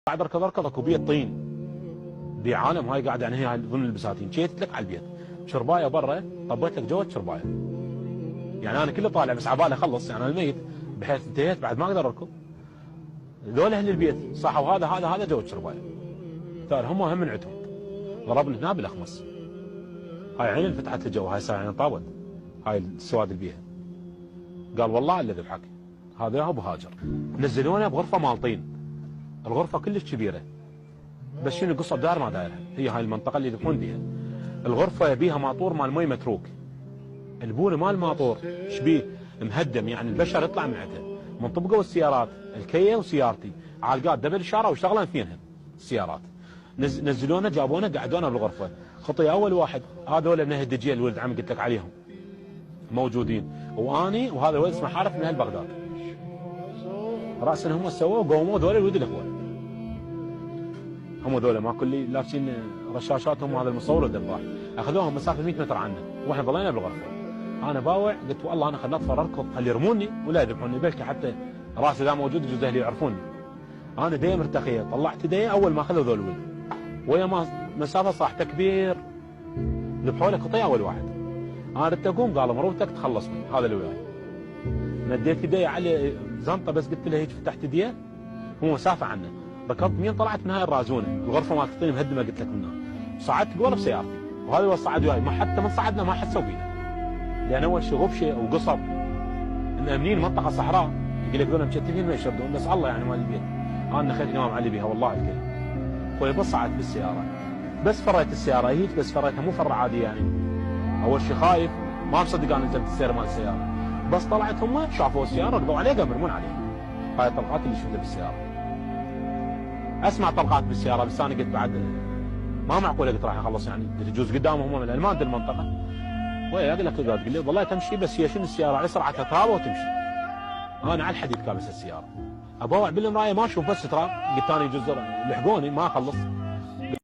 قاعد اركض اكو بيت طين بعالم هاي قاعده يعني هي ضمن البساتين جيت لك على البيت شربايه برا طبيت لك جوه شربايه يعني انا كله طالع بس عبالي اخلص يعني انا الميت بحيث انتهيت بعد ما اقدر اركض ذول اهل البيت صحوا هذا جوه شربايه ثاني هم من عندهم ضربني هنا بالاخمص هاي عين انفتحت الجو هاي ساعه يعني طابت هاي السواد اللي بيها قال والله الا ذبحك هذا ابو هاجر نزلونا بغرفه مال طين الغرفه كلش كبيره بس شنو قصه دار ما دايرها هي هاي المنطقه اللي يذبحون بيها الغرفه بيها ماطور مال مي متروك البول مال ماطور شبيه مهدم يعني البشر يطلع من عنده من طبقوا السيارات الكيه وسيارتي عالقات دبل اشاره واشتغلن فينها السيارات نزلونا جابونا قعدونا بالغرفه خطي اول واحد هذول من الدجيل الولد عمي قلت لك عليهم موجودين واني وهذا الولد اسمه حارث من اهل بغداد راسا هم سووا قوموا ذول الولد الاخوه هم ذولا ما كل لابسين رشاشاتهم هذا المصور والدباح اخذوهم مسافه 100 متر عنا واحنا ظلينا بالغرفه انا باوع قلت والله انا خليت اطفر اركض خلي يرموني ولا يذبحوني بلكي حتى راسي ذا موجود يجوز اهلي يعرفوني انا دي مرتخيه طلعت دي اول ما اخذوا ذول الولد ويا ما مسافه صح تكبير ذبحوا لك قطيع اول واحد انا ردت اقوم قالوا مربوطك تخلص مني هذا اللي وياي مديت يدي على زنطه بس قلت له هيك فتحت يديه هو مسافه عنه ركضت مين طلعت من هاي الرازونه الغرفه مالت الطين مهدمه قلت لك منها صعدت قوله بسيارتي وهذا هو صعد وياي ما حتى من صعدنا ما حسوا بينا لان اول شيء غبشه وقصب مأمنين منطقه صحراء يقول لك ذولا مشتتين ما يشردون بس الله يعني مال البيت انا خليت امام علي بها والله الكريم خوي بس صعدت بالسياره بس فريت السياره هيك بس فريتها مو فره عاديه يعني اول شيء خايف ما مصدق انا نزلت السياره مال السياره بس طلعت هم شافوا السياره ركضوا عليه قام يرمون عليه هاي الطلقات اللي شفتها بالسياره اسمع طلقات بالسياره بس انا قلت بعد ما معقوله قلت راح اخلص يعني يجوز قدامهم هم من ما ادري المنطقه ويا اقول لك تقول لي والله تمشي بس هي شنو السياره على سرعتها تراب وتمشي انا على الحديد كابس السياره ابوع بالمرايه ما اشوف بس تراب قلت انا يجوز لحقوني ما اخلص